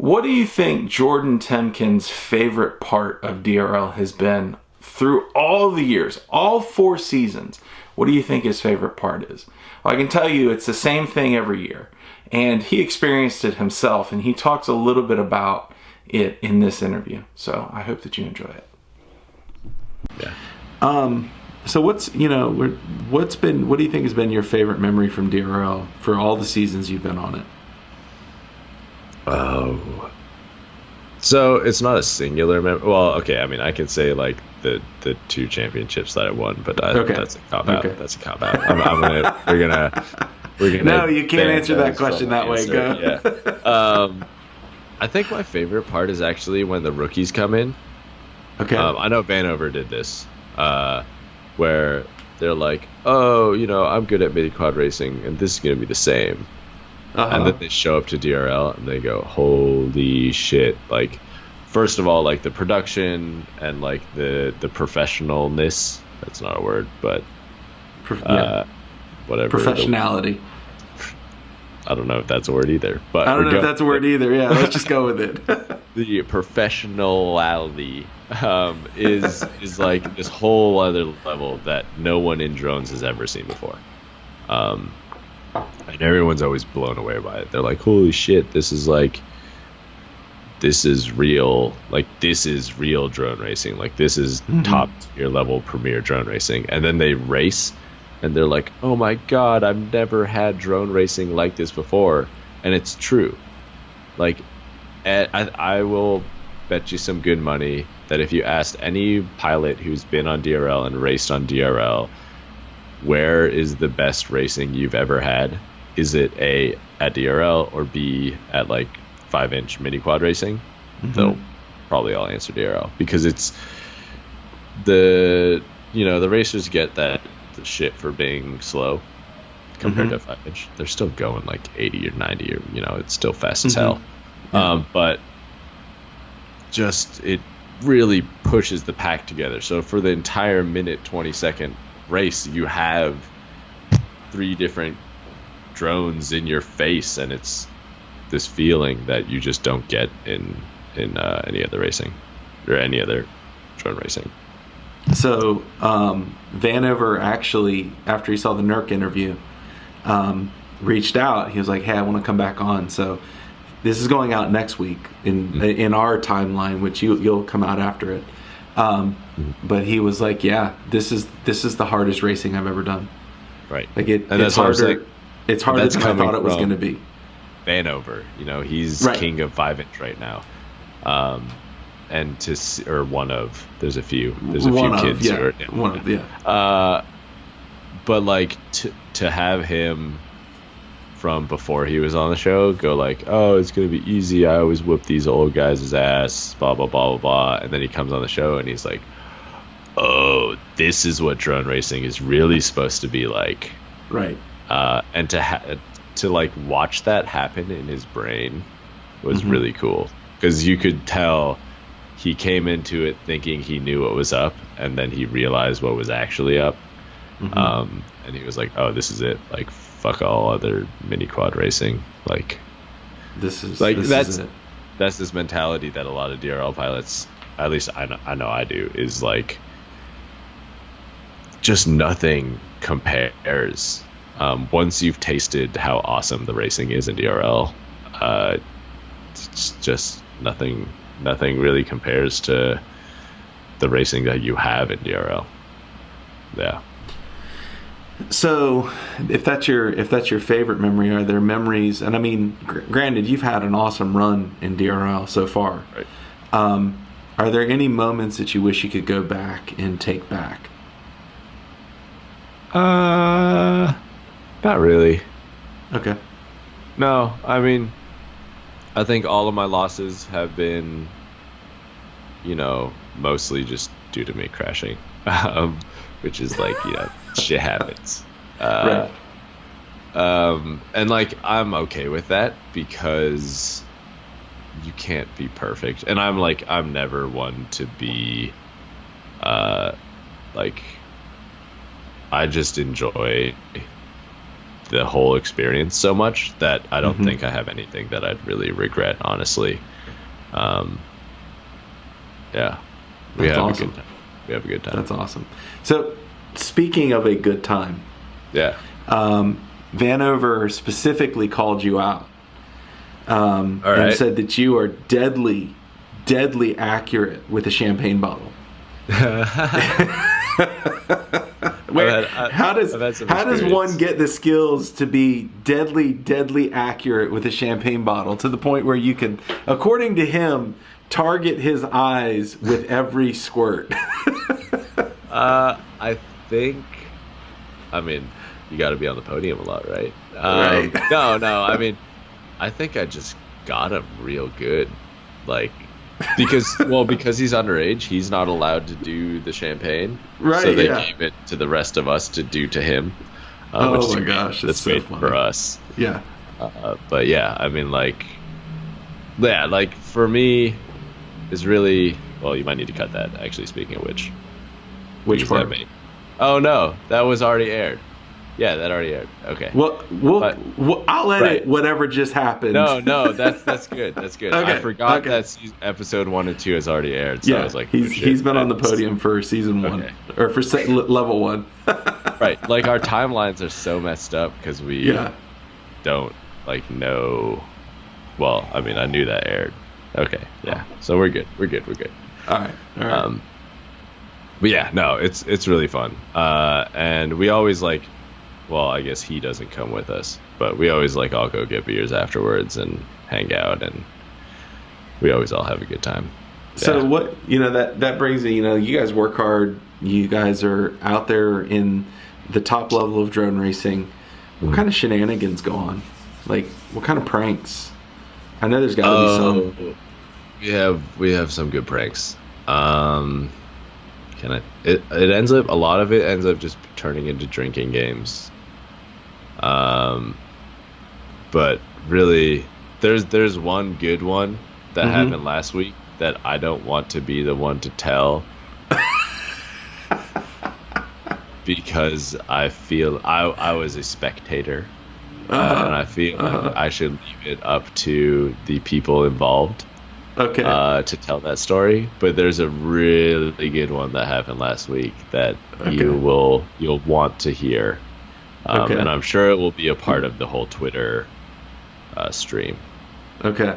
What do you think Jordan Temkin's favorite part of DRL has been through all the years, all 4 seasons? What do you think his favorite part is? Well, I can tell you it's the same thing every year. And he experienced it himself, and he talks a little bit about it in this interview. So I hope that you enjoy it. Yeah. So what do you think has been your favorite memory from DRL for all the seasons you've been on it? Oh. So it's not a singular memory. Well, okay, I mean, I can say like the 2 championships that I won, but that's a cop out. Okay. That's a cop out. We're gonna. No, you can't answer that question that way. Go. Yeah. I think my favorite part is actually when the rookies come in. Okay. I know Vanover did this, where they're like, "Oh, I'm good at mini quad racing, and this is gonna be the same." And then they show up to DRL and they go, "Holy shit!" Like, first of all, like the production and like the professionalness. That's not a word, but whatever. Professionality. I don't know if that's a word either. But I don't know if that's a word either. Yeah, let's just go with it. The professionality is like this whole other level that no one in drones has ever seen before. And everyone's always blown away by it. They're like, "Holy shit, this is real. Like, this is real drone racing. Like, this is top tier level premier drone racing." And then they race, and they're like, "Oh my god, I've never had drone racing like this before." And it's true. Like, I will bet you some good money that if you asked any pilot who's been on DRL and raced on DRL, where is the best racing you've ever had? Is it A, at DRL, or B, at like 5-inch mini quad racing? They'll probably all answer DRL, because it's the racers get that shit for being slow compared to 5-inch. They're still going like 80 or 90, or it's still fast as hell. But just it really pushes the pack together. So for the entire minute 20-second race, you have 3 different drones in your face, and it's this feeling that you just don't get in any other racing or any other drone racing. So Vanover actually, after he saw the Nurk interview, reached out. He was like, "Hey, I want to come back on." So this is going out next week in our timeline, which you'll come out after it. But he was like, "Yeah, this is the hardest racing I've ever done." Right. Like it's harder. It's harder than I thought it was going to be. Vanover, he's king of 5-inch right now. And there's a few kids. But like to have him from before he was on the show go like, "Oh, it's going to be easy. I always whip these old guys' ass, blah, blah, blah, blah, blah." And then he comes on the show and he's like, "Oh, this is what drone racing is really supposed to be like." Right. And to like watch that happen in his brain was really cool, because you could tell he came into it thinking he knew what was up, and then he realized what was actually up. And he was like, "Oh, this is it. Like, fuck all other mini quad racing. Like, this is it." That's this mentality that a lot of DRL pilots, at least I know I do, is like, just nothing compares. Once you've tasted how awesome the racing is in DRL, it's just nothing really compares to the racing that you have in DRL. Yeah. So, if that's your favorite memory, are there memories? And I mean, granted, you've had an awesome run in DRL so far. Right. Are there any moments that you wish you could go back and take back? Not really. Okay. No, I mean, I think all of my losses have been, mostly just due to me crashing, which is like, shit happens. Right. And like, I'm okay with that, because you can't be perfect. And I'm never one to be, like, I just enjoy the whole experience so much that I don't think I have anything that I'd really regret, honestly. Yeah, we have awesome. a good time. We have a good time. That's awesome. So, speaking of a good time, Yeah. Vanover specifically called you out and said that you are deadly accurate with a champagne bottle. Wait, how does one get the skills to be deadly accurate with a champagne bottle to the point where you can, according to him, target his eyes with every squirt? I think, I mean, you got to be on the podium a lot, right? Right. No. I mean, I think I just got him real good, like, because he's underage, he's not allowed to do the champagne, right? So they gave it to the rest of us to do to him. Oh my gosh, that's so great funny for us. Yeah. But yeah, I mean, like for me, is really, well, you might need to cut that. Actually, speaking of which part? Oh no, that was already aired. Yeah, that already aired. Okay. Well, I'll edit whatever just happened. No, that's good. That's good. Okay, I forgot that episode 1 and 2 has already aired. So I was like, he's been on the podium for season 1 or for level 1. Right. Like, our timelines are so messed up because we don't know. Well, I mean, I knew that aired. Okay. Yeah. So we're good. We're good. All right. But yeah, no, it's really fun. And we always well, I guess he doesn't come with us, but we always all go get beers afterwards and hang out, and we always all have a good time. So Yeah. what, that brings me, you guys work hard. You guys are out there in the top level of drone racing. What kind of shenanigans go on? Like, what kind of pranks? I know there's got to be some. We have some good pranks. It ends up, a lot of it ends up just turning into drinking games. But really, there's one good one that happened last week that I don't want to be the one to tell. Because I feel I was a spectator, and I feel I should leave it up to the people involved. Okay. To tell that story, but there's a really good one that happened last week that you'll want to hear, and I'm sure it will be a part of the whole Twitter stream. Okay.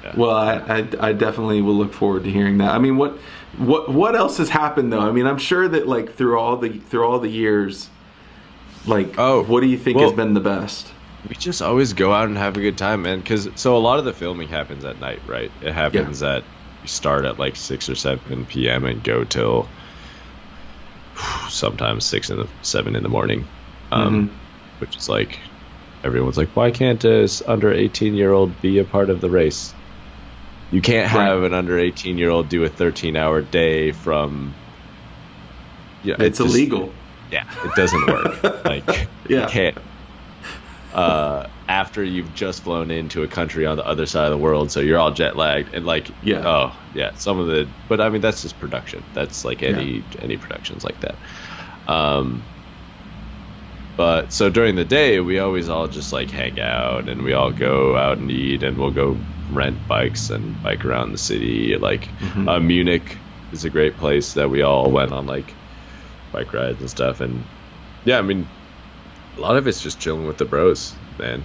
Yeah. Well, I definitely will look forward to hearing that. I mean, what else has happened though? I mean, I'm sure that through all the years, what do you think has been the best? We just always go out and have a good time, man. So a lot of the filming happens at night, right? It happens at, we start at 6 or 7 p.m. and go till sometimes 7 in the morning. Which is everyone's why can't a under 18-year-old be a part of the race? You can't have an under 18-year-old do a 13-hour day from. Yeah, it's illegal. Yeah, it doesn't work. You can't. After you've just flown into a country on the other side of the world, so you're all jet lagged and some of the, but I mean that's just production. That's any productions like that. But so during the day we always all just hang out and we all go out and eat and we'll go rent bikes and bike around the city. Munich is a great place that we all went on bike rides and stuff, and yeah, I mean, a lot of it's just chilling with the bros, man.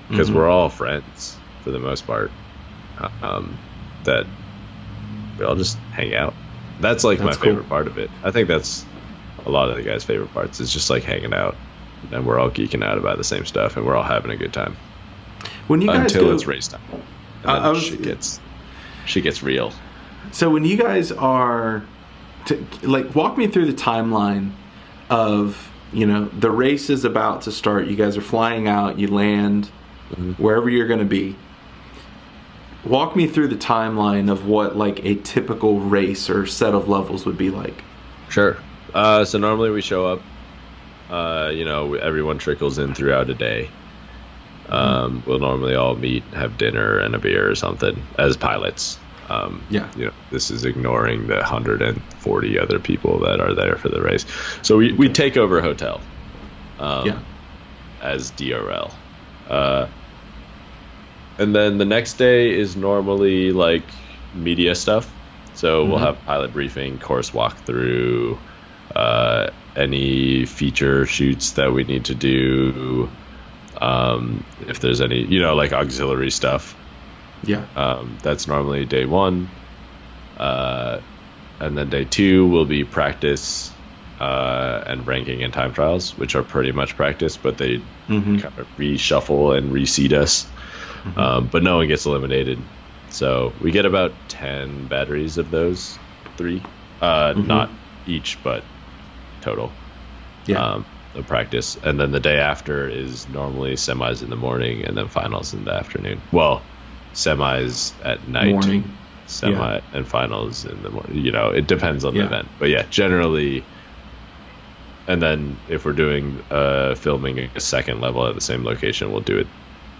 Because we're all friends for the most part. That we all just hang out. That's my favorite part of it. I think that's a lot of the guys' favorite parts. Is just hanging out, and we're all geeking out about the same stuff, and we're all having a good time. When you guys until it's race time, and then she gets real. So when you guys are, walk me through the timeline of. The race is about to start. You guys are flying out. You land wherever you're going to be. Walk me through the timeline of what a typical race or set of levels would be like. Sure. So normally we show up. Everyone trickles in throughout a day. We'll normally all meet, have dinner and a beer or something as pilots. This is ignoring the 140 other people that are there for the race. So we take over a hotel. as DRL. And then the next day is normally like media stuff. So we'll have pilot briefing, course walkthrough, any feature shoots that we need to do. If there's any, like auxiliary stuff. Yeah. That's normally day one. And then day two will be practice and ranking and time trials, which are pretty much practice, but they kind of reshuffle and reseed us. But no one gets eliminated. So we get about 10 batteries of those 3. Not each, but total. Yeah. Of practice. And then the day after is normally semis in the morning and then finals in the afternoon. Well, semis at night. Morning. Semi and finals in the morning. It depends on the event. But yeah, generally. And then if we're doing filming a second level at the same location, we'll do it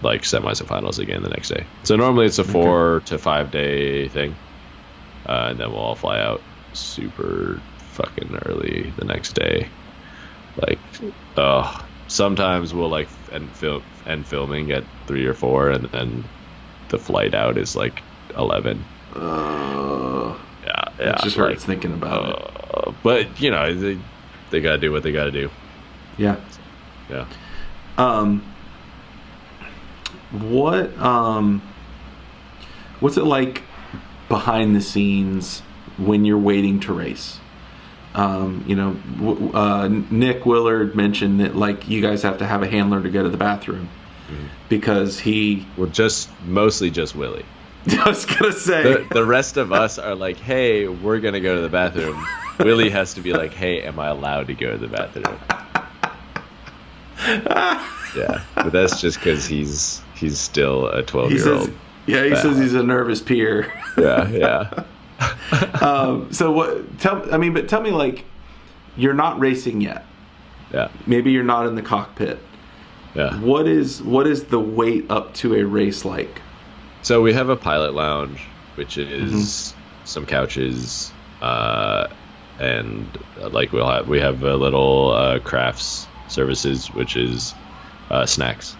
like semis and finals again the next day. So normally it's a 4 to 5 day thing. And then we'll all fly out super fucking early the next day. Like, sometimes we'll like end filming at 3 or 4, and then the flight out is like 11. It just hurts thinking about it. But they gotta do what they gotta do. Yeah. Yeah. What's it like behind the scenes when you're waiting to race? Nick Willard mentioned that like you guys have to have a handler to go to the bathroom because mostly just Willie. I was gonna say the rest of us are like, hey, we're gonna go to the bathroom. Willie has to be like, hey, am I allowed to go to the bathroom? Yeah, but that's just because he's still a 12-year-old. He says he's a nervous peer. Yeah. So what? Tell me, like, you're not racing yet. Yeah. Maybe you're not in the cockpit. Yeah. What is the wait up to a race like? So we have a pilot lounge, which is some couches, and like we have a little crafts services, which is snacks.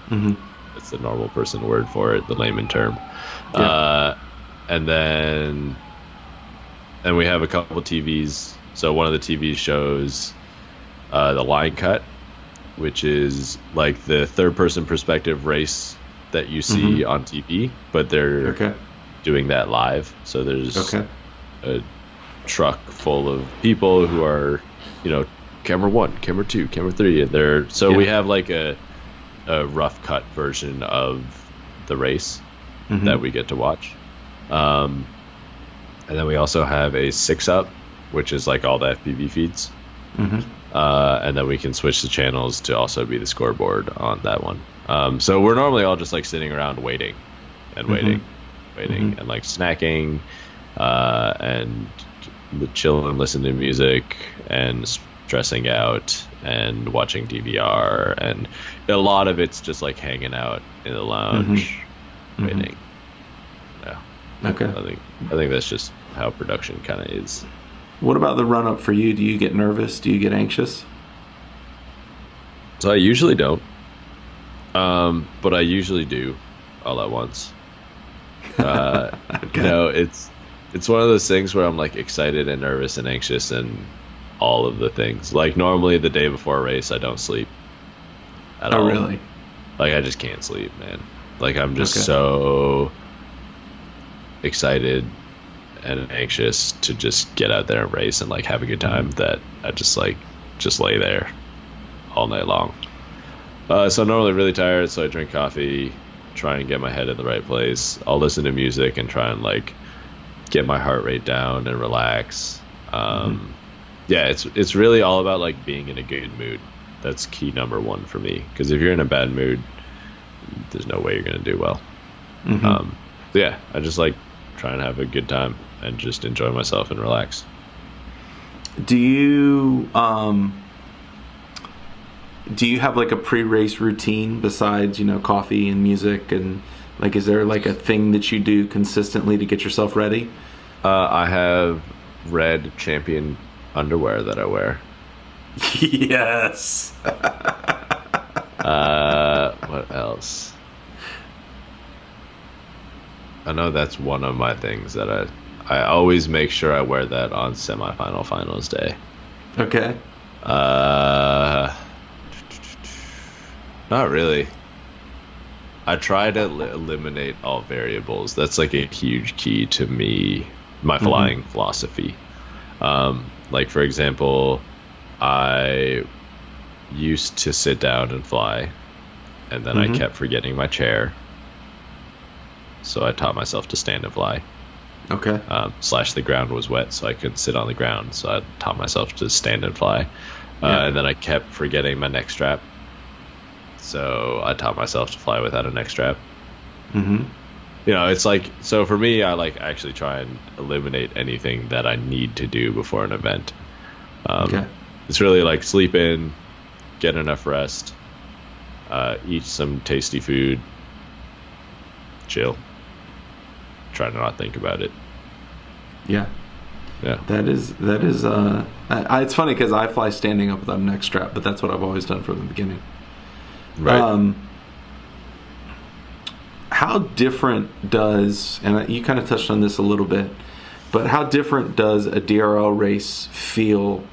That's the normal person word for it, the layman term. Yeah. And we have a couple TVs. So one of the TVs shows the line cut, which is like the third person perspective race that you see on TV, but they're doing that live. So there's a truck full of people who are, camera 1, camera 2, camera 3, and we have like a rough cut version of the race that we get to watch. And then we also have a 6-up, which is like all the FPV feeds. And then we can switch the channels to also be the scoreboard on that one. So we're normally all just like sitting around waiting and like snacking and chilling, listening to music and stressing out and watching DVR. And a lot of it's just like hanging out in the lounge waiting. Yeah. Okay. I think that's just how production kind of is. What about the run up for you? Do you get nervous? Do you get anxious? So I usually don't. But I usually do all at once. It's one of those things where I'm like excited and nervous and anxious and all of the things. Like normally the day before a race, I don't sleep at all. Oh, really? Like I just can't sleep, man. Like I'm just so excited and anxious to just get out there and race and like have a good time that I just lay there all night long. So I'm normally really tired, so I drink coffee, try and get my head in the right place. I'll listen to music and try and like get my heart rate down and relax. Yeah, it's really all about like being in a good mood. That's key number one for me, because if you're in a bad mood, there's no way you're gonna do well. Yeah, I just like try and have a good time and just enjoy myself and relax. Do you have like a pre-race routine besides, coffee and music, and like is there like a thing that you do consistently to get yourself ready? I have red Champion underwear that I wear. Yes. else? I know that's one of my things that I always make sure I wear that on semifinal finals day. Okay. Not really. I try to eliminate all variables. That's like a huge key to me, my flying philosophy. Like, for example, I used to sit down and fly, and then I kept forgetting my chair. So I taught myself to stand and fly. Okay. / the ground was wet, so I couldn't sit on the ground. So I taught myself to stand and fly. And then I kept forgetting my neck strap. So I taught myself to fly without a neck strap. Mm-hmm. You know, it's like, so for me, I like actually try and eliminate anything that I need to do before an event. Okay. It's really like sleep in, get enough rest, eat some tasty food, chill, try to not think about it. Yeah. Yeah. That is. It's funny because I fly standing up without a neck strap, but that's what I've always done from the beginning. Right. How different does, and you kind of touched on this a little bit, but how different does a DRL race feel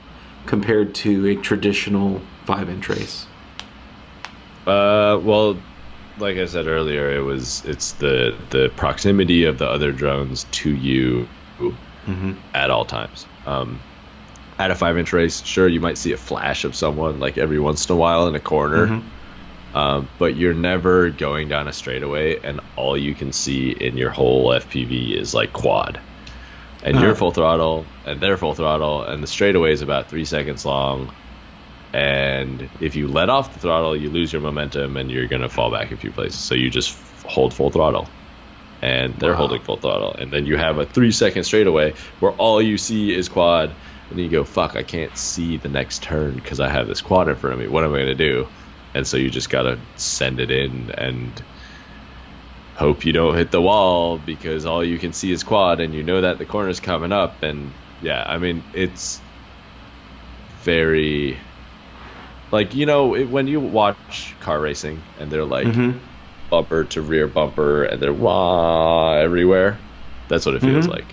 compared to a traditional 5-inch race? Well, like I said earlier, it's the proximity of the other drones to you at all times. At a 5-inch race, sure, you might see a flash of someone like every once in a while in a corner. But you're never going down a straightaway and all you can see in your whole FPV is like quad. And you're full throttle and they're full throttle and the straightaway is about 3 seconds long. And if you let off the throttle, you lose your momentum and you're going to fall back a few places. So you just hold full throttle and they're holding full throttle. And then you have a 3-second straightaway where all you see is quad. And then you go, fuck, I can't see the next turn because I have this quad in front of me. What am I going to do? And so you just got to send it in and hope you don't hit the wall because all you can see is quad and you know that the corner's coming up. And yeah, I mean, it's very, like, you know, when you watch car racing and they're like bumper to rear bumper and they're wah everywhere, that's what it feels like.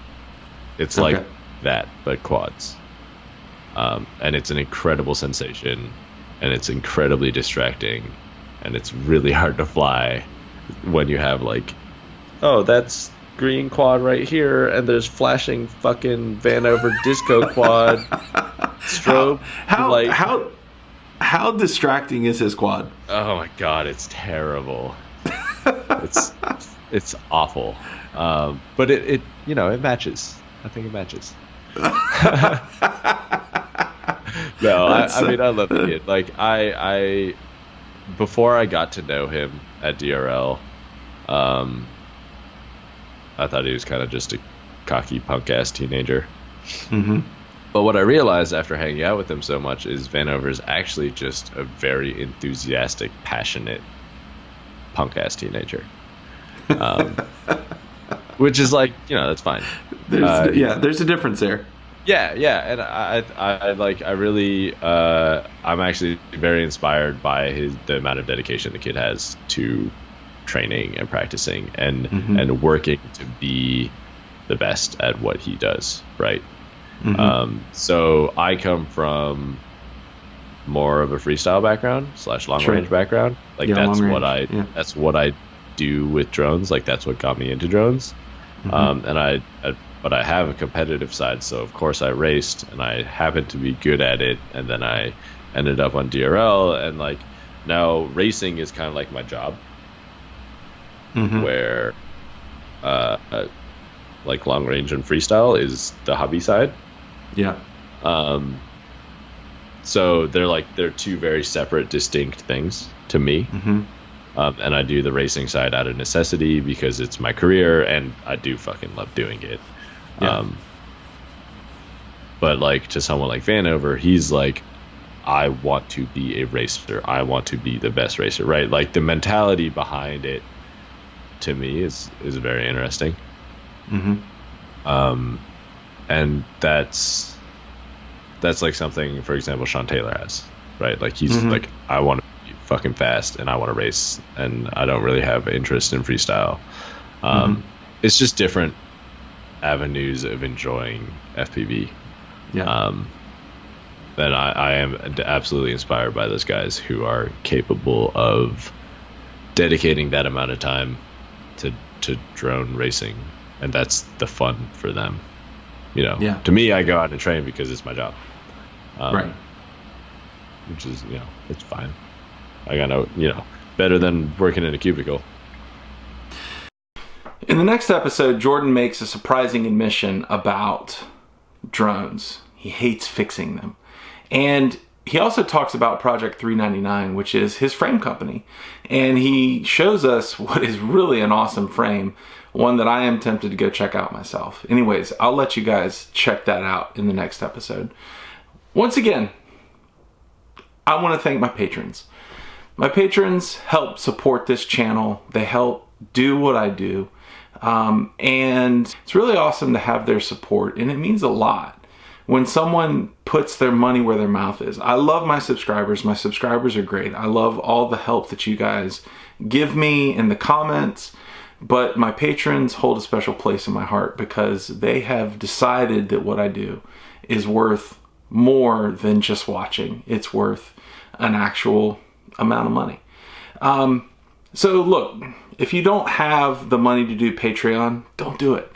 It's like that, but quads. And it's an incredible sensation. And it's incredibly distracting, and it's really hard to fly when you have like, oh, that's green quad right here, and there's flashing fucking Vanover disco quad strobe. How distracting is his quad? Oh my god, it's terrible. it's awful. But it you know, it matches. I think it matches. No, I mean, I love the kid. Like, I before I got to know him at DRL, I thought he was kind of just a cocky punk-ass teenager. But what I realized after hanging out with him so much is Vanover is actually just a very enthusiastic, passionate, punk-ass teenager. Which is like, you know, that's fine. There's a difference there. Yeah, and I really, I'm actually very inspired by the amount of dedication the kid has to training and practicing and working to be the best at what he does, right? So I come from more of a freestyle background / long range background. Like that's what I do with drones. Like that's what got me into drones. But I have a competitive side, so of course I raced, and I happened to be good at it, and then I ended up on DRL, and like now racing is kind of like my job, where like long range and freestyle is the hobby side. Yeah. So they're two very separate, distinct things to me. And I do the racing side out of necessity because it's my career, and I do fucking love doing it. Yeah. But like to someone like Vanover, he's like, I want to be a racer. I want to be the best racer, right? Like the mentality behind it to me is very interesting. And that's like something, for example, Sean Taylor has, right? Like he's like, I want to be fucking fast and I want to race and I don't really have interest in freestyle. It's just different avenues of enjoying FPV. Yeah. And I am absolutely inspired by those guys who are capable of dedicating that amount of time to drone racing, and that's the fun for them. To me, I go out and train because it's my job. Right. Which is, it's fine. I got better than working in a cubicle. In the next episode, Jordan makes a surprising admission about drones. He hates fixing them. And he also talks about Project 399, which is his frame company. And he shows us what is really an awesome frame, one that I am tempted to go check out myself. Anyways, I'll let you guys check that out in the next episode. Once again, I want to thank my patrons. My patrons help support this channel. They help do what I do. And it's really awesome to have their support, and it means a lot when someone puts their money where their mouth is. I love my subscribers. My subscribers are great. I love all the help that you guys give me in the comments, but my patrons hold a special place in my heart because they have decided that what I do is worth more than just watching. It's worth an actual amount of money. So look, if you don't have the money to do Patreon, don't do it.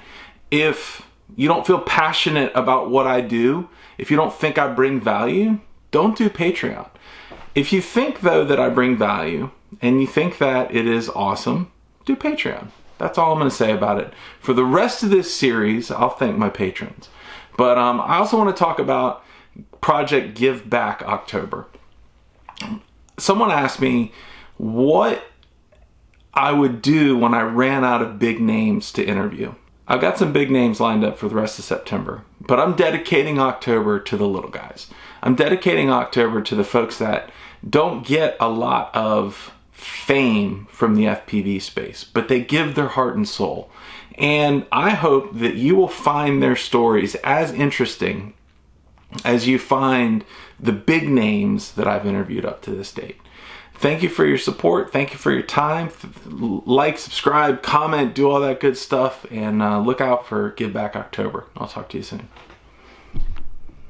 If you don't feel passionate about what I do, if you don't think I bring value, don't do Patreon. If you think, though, that I bring value and you think that it is awesome, do Patreon. That's all I'm going to say about it. For the rest of this series, I'll thank my patrons. But I also want to talk about Project Give Back October. Someone asked me what I would do when I ran out of big names to interview. I've got some big names lined up for the rest of September, but I'm dedicating October to the little guys. I'm dedicating October to the folks that don't get a lot of fame from the FPV space, but they give their heart and soul. And I hope that you will find their stories as interesting as you find the big names that I've interviewed up to this date. Thank you for your support. Thank you for your time. Like, subscribe, comment, do all that good stuff, and look out for Give Back October. I'll talk to you soon.